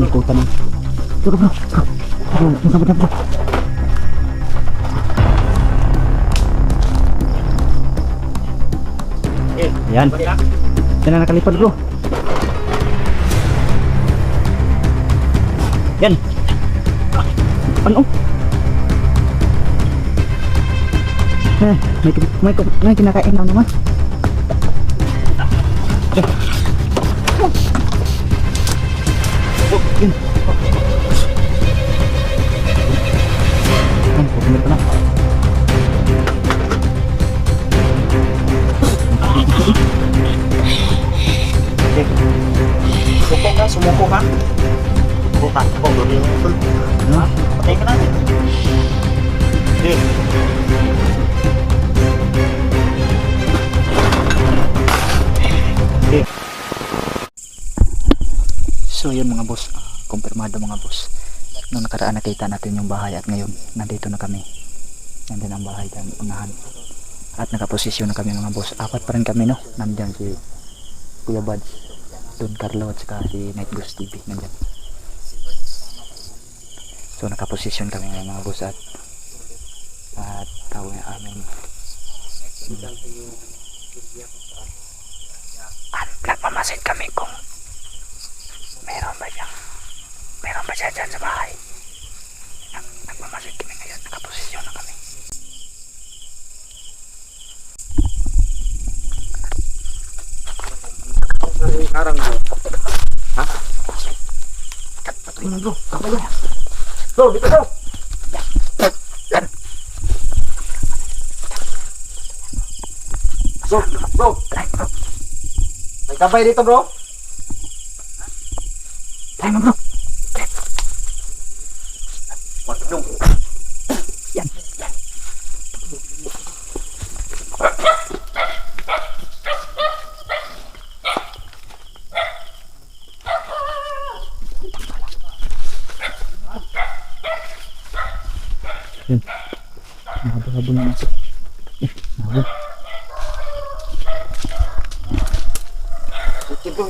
ikutan eh. Bro, bro, bro. Bro, bro, bro. Yan. Yan na nakalipad bro. Yan. Ano? May kinakain lang naman. Yan. Yan, pumili pa na. Suko ka, sumuko ka. Suko ka, suko ka. Patay ka natin. Okay. Okay. So yun mga boss, kumpirmado mga boss. Nung nakaraan nakita natin yung bahay at ngayon nandito na kami. Nandun ang bahay dyan, unahan. At nakaposisyon na kami mga boss. Apat pa rin kami no. Nandyan si Kuya Buds, Don Carlo at saka si Night Ghost TV nandyan. So nakaposisyon kami ngayon mga boss at tao yung amin. At nagmamasid kami kung meron ba siya dyan sa bahay. Nagmamasid kami ngayon, nakaposisyon na kami. Karang bro. Ha? Patuloy na bro. Kapalo. Bro, dito bro. Yan. Bro. May kabay dito bro. Tayo mo bro. Matulong. Yan. Yan. Nabababol na natin. Nababol. Dito bro.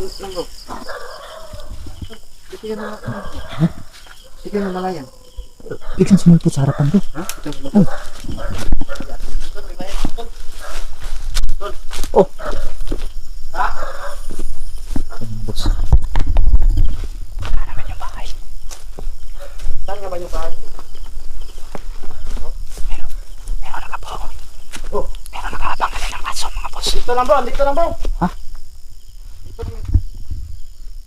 Dito yan na. Dito yan na malayan. Biglang sumulpot sa harapan ko. Ha? Oh. Ha? Yan mga boss. Saan naman yung bahay? Saan naman yung bahay? Meron nakabong. Oh. Meron nakabang na ng aso mga boss. Dito lang bro, dito lang bro. Ha? Dito lang.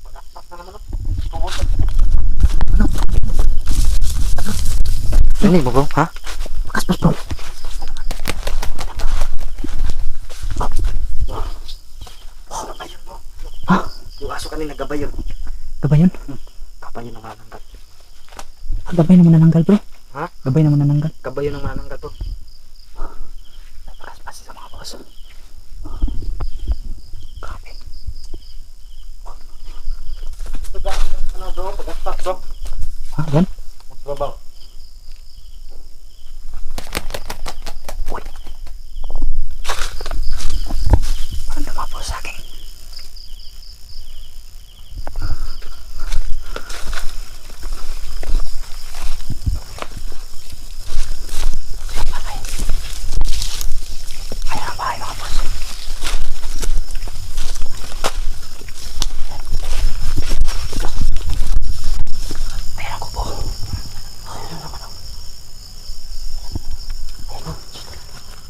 Pag-aksak na naman. Pumunta. Ano mo bro? Ha? Pakaspas bro. Gabayon bro. Ha? Yung aso kanina gabayon. Gabay yun? Gabayon ng mananggal. Gabay naman nananggal bro. Ha? Gabay naman nananggal. Gabayon ng mananggal bro. Napakaspas sa mga boss. Grabe. Ito gano'n ano bro? Pag-aksak bro. Ha? Yan? Mas babaw. Parang lumapo sa akin. Ayan ang bahay mga boss. Ayan ang kubo. Ayan ang naman.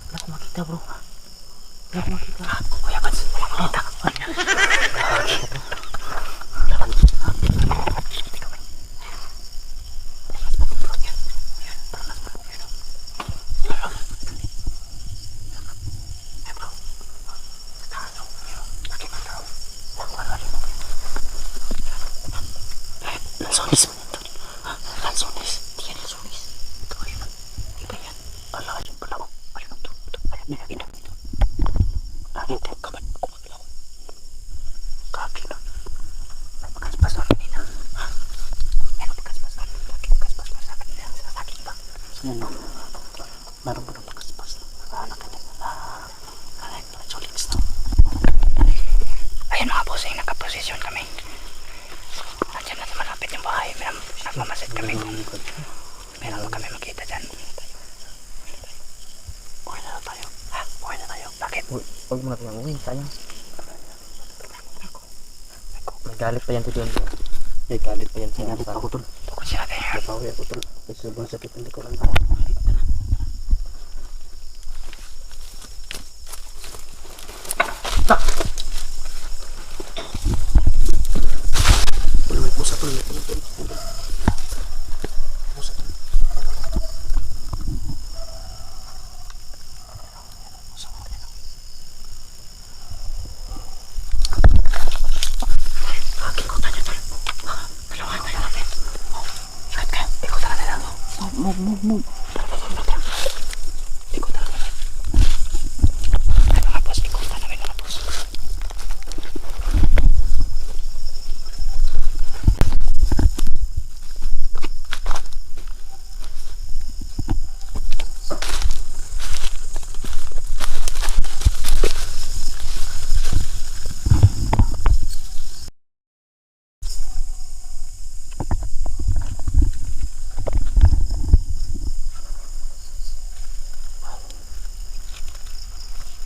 Wala ko makita bro. Wala ko makita. Kuya Bats, wala ko makita. Lansones. Lansones. Di yan lansones. Ito ayun. Iba yan. Ala, ayun pala. Ayun ang ito. Ayun na yan. Langit yung kabat. Kumaglaw. Kaki na. May pagkaspas na kanina. Meron pagkaspas na. Lagi pagkaspas na sa kanina. Sa akin ba? Yan no. Meron pa ng pagkaspas na. Anak ka niya. Kanay na solix no. Ayun mga boss. Nakaposisyon kami. Nandiyan na malapit yung Meron lang kami makita dyan. Uwi na tayo. Ha? Uwi na tayo. Bakit? Huwag mo na tayong uwi, sayang. May galit pa yan to doon. May galit pa yan sa Sinabit ako tol. Tukod siya natin. Napawi ako tol. May sobrang sakit ang likuran. Tol, may pusa tol. May pusa tol. Pusa tol. Ikutan niyo tol. Dalawahan tayo natin. Ikot ka. Ikutan natin ako. Move. Ikutan natin. Ay mga boss. Ikutan namin mga boss.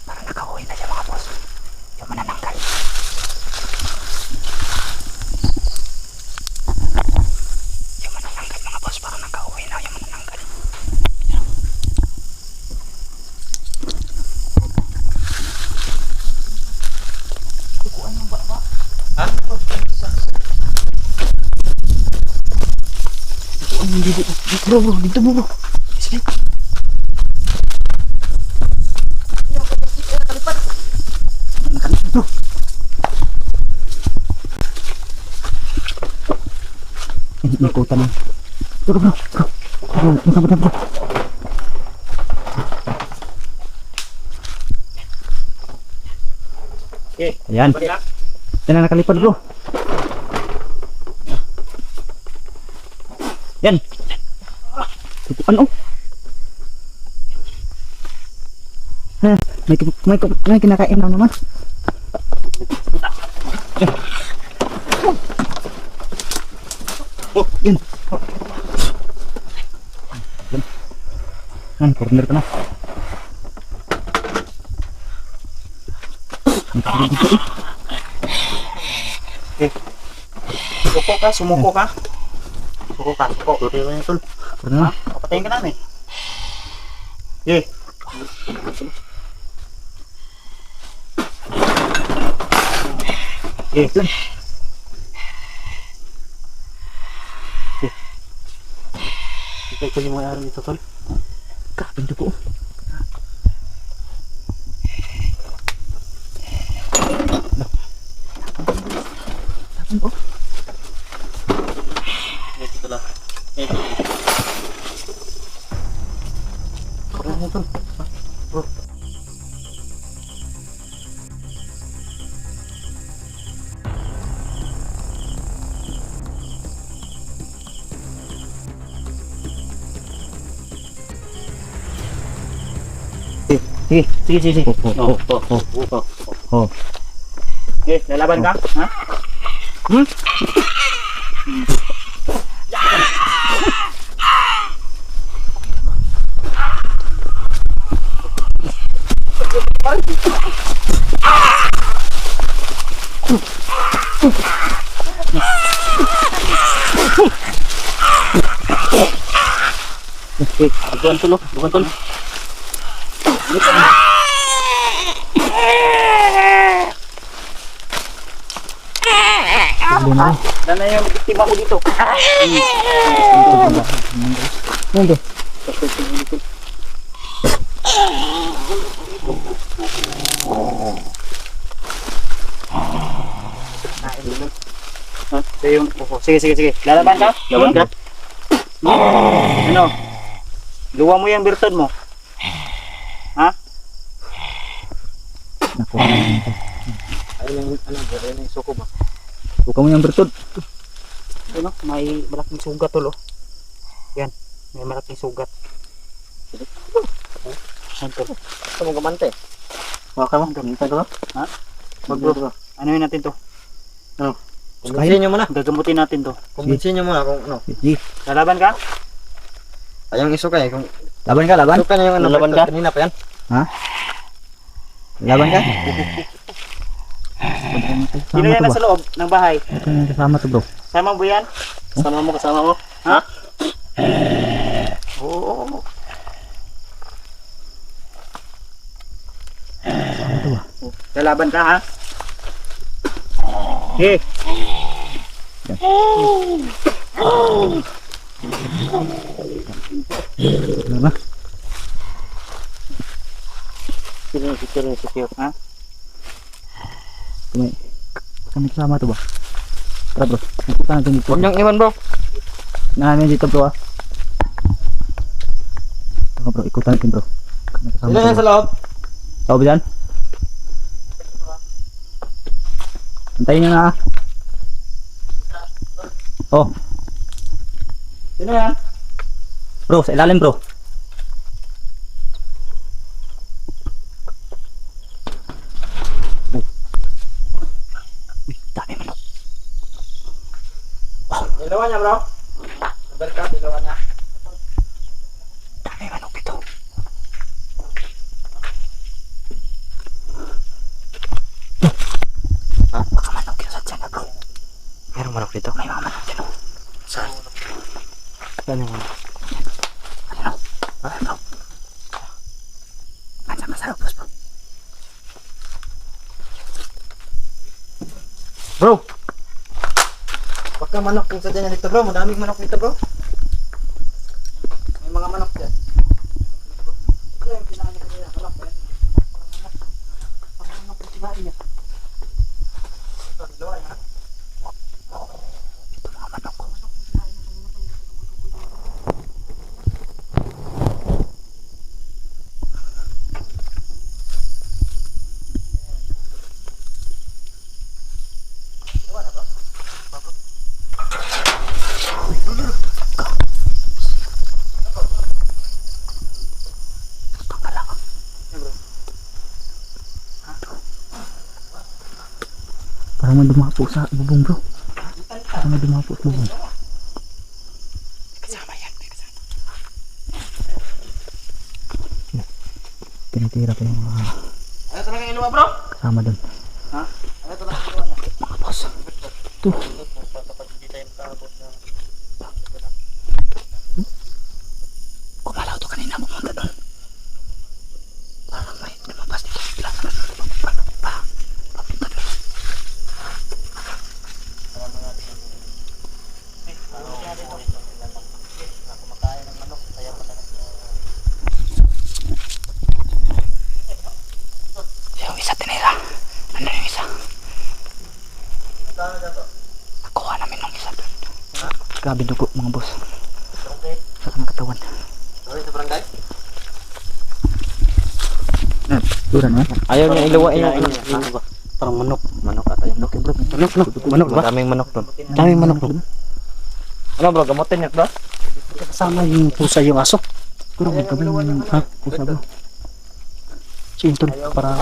Parang nakauwi na siya mga boss. Yung manananggal. Yung manananggal mga boss. Parang nakauwi na yung manananggal. Tukuan yung baba. Ha? Tukuan yung dito. Bro. Dito bro. Sige. Bro. Ikutan mo. Bro. Bro. Okay. Ayan. Yan na nakalipad bro. Yan. Ano? Ha, may kinakain na naman. Oh, yun. Yan, corner ka na. Suko ka, sumuko ka. Suko ka, suko. Corner ka na tol. Corner na. Papatayin ka namin. Okay. Okay. Ikaw ko yung mga araw nito, tol. Kapin ko. Tapin ko. Ito lang. Ito. Corner na tol. Bro. Sige. Oh. Okay, lalaban ka? Ha? Hmm? Okay, duguan tol. Dan na yung biktima ko dito. Nandito. Sige. Lalaban ka? Laban ka? Ano? Luwa mo yung birtod mo. Ha? Naku. Ayun yung suko ba? Buka mo yung bertod. Ano? May malaking sugat tol. Yan. May malaking sugat. Ito. Ito mo gamante. Waka mo. Gamita ko. Ha? Wag bro. Ano yun natin to? Ano? Kumbinsin nyo muna. Gagamutin natin to. Kumbinsin nyo muna kung ano. Sige. Lalaban ka? Ayong isuka eh. Kung Laban ka, laban? isuka na yung ano. Laban ka? Kanina pa yan. Ha? Laban ka? Sino yan nasa loob ng bahay? Ito yung kasama to bro. Kasama mo yan? Kasama mo? Ha? Oo. Kasama to ba? Lalaban ka ha? Okay. Ano ba? Sino, ha? Kami kasama to ba? Tara bro. Punta natin dito. Huwag niyong iwan bro. Namin dito bro ah. Tara bro, ikutan natin bro. Kami kasama Sila yan to. sa loob. Tao ba dyan? Antayin nyo na ah. Oh, Sino yan? bro, sa ilalim bro. Uy, dami manok. Ilawan niya bro. Number ka, ilawan niya. Dami manok ito. Ha? Baka manok yun sa tiyan na bro. Merong manok dito. May mga manok dyan oh. Saan? Saan yung manok? Ano? Ah, bro. Ansa masarap bro. Bro! Baka manok yung sadya niya dito bro. Madaming manok dito bro. May mga manok dyan. Ito yung kinain ko nila. Manok ba yan? Parang manok yung kinain niya. Ito, dalawa yan ha? Ito mga manok ko. Parang may dumapo sa bubong bro. Parang may dumapo sa bubong. Kasama yan. May kasama. Tinitira ko yung mga Ano talaga yung iluwa bro? kasama doon. Ha? Ano talaga yung iluwa niya? Mga boss. Ito. Kumalaw to kanina pumunta doon. Parang may lumabas dito. Bigla na papunta doon. Yung isa tinira. Ano yung isa? Nakuha namin ng isa doon. Grabe dugo mga boss. Sa kanang katawan. Ano yung sa barangay? Dura na. Ayaw niya iluwa yung ano. Parang manok. Manok ata yung manok bro. Manok ba? Maraming manok doon. Daming manok bro. Ano bro, gamutin niya bro? Kasama yung pusa yung aso. Kurang magkabay yung ha? Pusa bro. Sinton para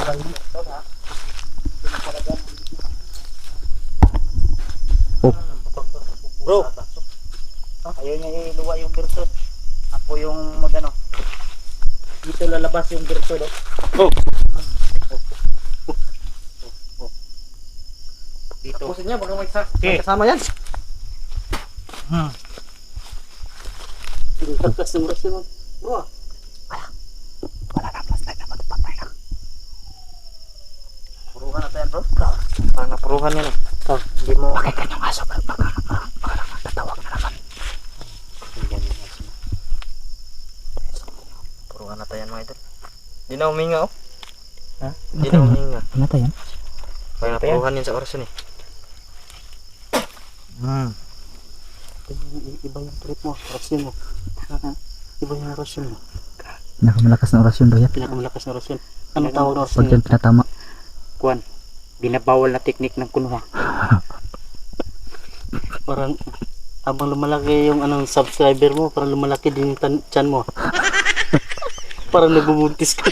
Oh. bro. Ayaw niya iluwa yung birtod. Ako yung magano. Dito lalabas yung birtod oh. Dito. Tapusin niya, baka may Okay. kasama yan. Takas ng oras yun. Bro. Wala na plastic na patay na. Puruhan natin yan bro. Parang napuruhan yan eh. Hindi mo. Pakinggan yung aso bro. Baka tatawag na naman. Puruhan natin yan mga idol. Hindi na huminga oh. Ha? Hindi na huminga. Ano tayo yan? Parang napuruhan yan sa oras yun eh. Iba yung trip mo. Orasyon mo. Iba yung orasyon mo. Pinakamalakas na orasyon bro yan. Pinakamalakas na orasyon. Anong tawag na orasyon Pag yan pinatama. Kuan. Binabawal na teknik ng kunuha. Parang habang lumalaki yung anong subscriber mo, parang lumalaki din yung tiyan mo. Parang nabubuntis ka.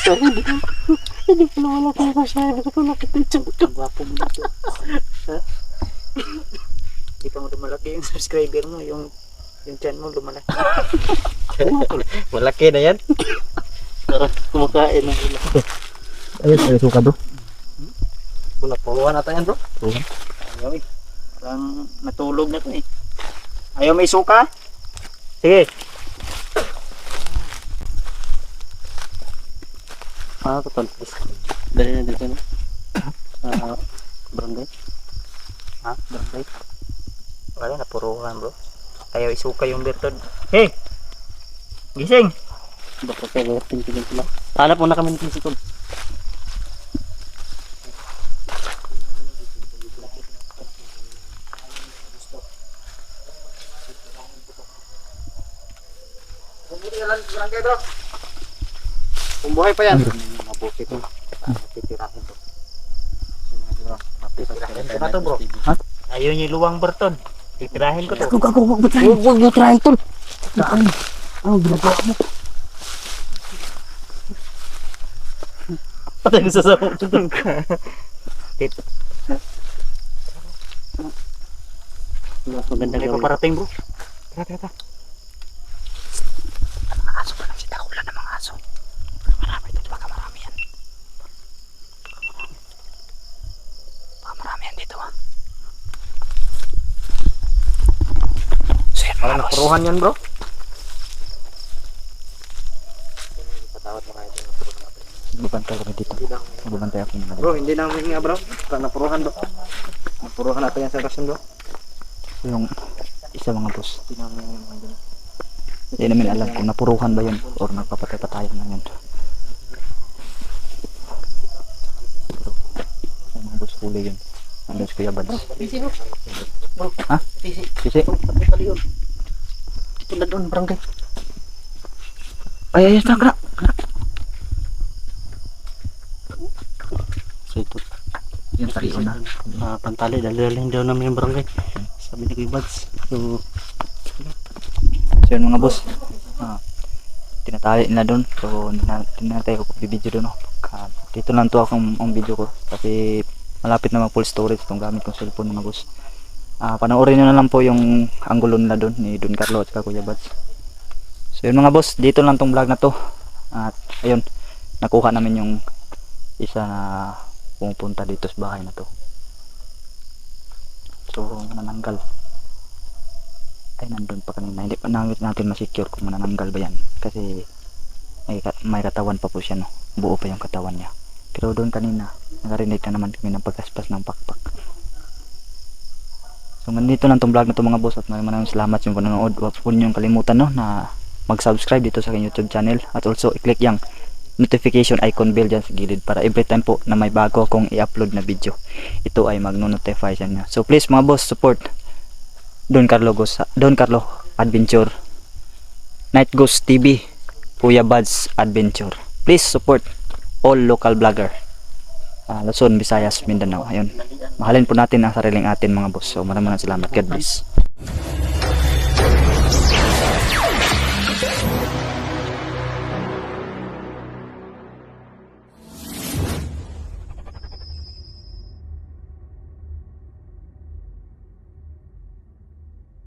Sorry, Hindi pala wala tayo masyado. Ito nakita yung tiyan ko. Ang gwapo mo dito. Ha? Hindi pa mo lumalaki yung subscriber mo, yung channel mo lumalaki. Malaki na yan. Sarap kumakain ng ulam. Ayun, ay suka bro. Wala pawahan natin yan bro. Ayaw eh. Parang natulog na to eh. Ayaw may suka? Sige. Ah, total. Dali na dito na. Barangay. Ha? Barangay? Wala, napuruhan bro. Ayaw isuka yung Bertod. Hey! Gising! Baka kaya tingin sila. Hanap muna kami ng physical. Barangay bro. Kung buhay pa yan. Mabuti to. Titirahin to. Titirahin ko na to bro. Ha? Ayaw niya luwang Bertod. Titirahin ko to. Huwag mo try tol. Ano ginagawa mo? Patay ko sa sabong ito. Maganda May gawin. paparating bro. Tara, tara, tara. Aso pa lang si Dakulan ng mga aso. Marami dito, baka marami yan. Baka marami yan dito ah. So yan mga boss. Napuruhan yan bro. Bubantay kami dito. Bubantay ako mga Bro, hindi namin nga bro. Napuruhan bro. Napuruhan natin yan sa rasyon bro. yung isa mga boss. Hindi namin Hindi namin alam kung napuruhan ba yun or nagpapatay-patayan na yun. Pero, yung mga boss huli yun. Andun si Kuya Bads. Busy bro. Bro, Ha? busy. Sisi? Pati yun. Punta doon, barangay. Ay, tara. So ito. Yung tarion na. Pantali, dali-dali daw namin yung barangay. Sabi ni Kuya Bads. So, So yun mga boss. Tinatali na doon. So hindi na tayo bibidyo doon. No? Dito lang to akong ang video ko. Kasi malapit na mag full storage itong gamit kong cellphone mga boss. Panoorin nyo na lang po yung angulo nila doon ni Don Carlo at Kuya Bads. So yun mga boss, dito lang tong vlog na to. At ayun, nakuha namin yung isa na pumupunta dito sa bahay na to. So nananggal. Ay nandun pa kanina, hindi pa natin masecure kung manananggal ba yan. Kasi may katawan pa po siya, no? Buo pa yung katawan niya. Pero doon kanina, nakarinig na naman kami ng pagkaspas ng pakpak. So nandito lang tong vlog na to mga boss, at maraming salamat yung panonood. Huwag po niyong kalimutan, no, na mag-subscribe dito sa aking YouTube channel, at also i-click yung notification icon bell dyan sa gilid para every time po na may bago akong i-upload na video, ito ay magno-notify sa inyo. So please mga boss, support Don Carlo Adventure, Night Ghost TV, Kuya Bads Adventure. Please support all local vlogger, Luzon, Visayas, Mindanao. Ayun, mahalin po natin ang sariling atin mga boss. So maraming salamat. God bless.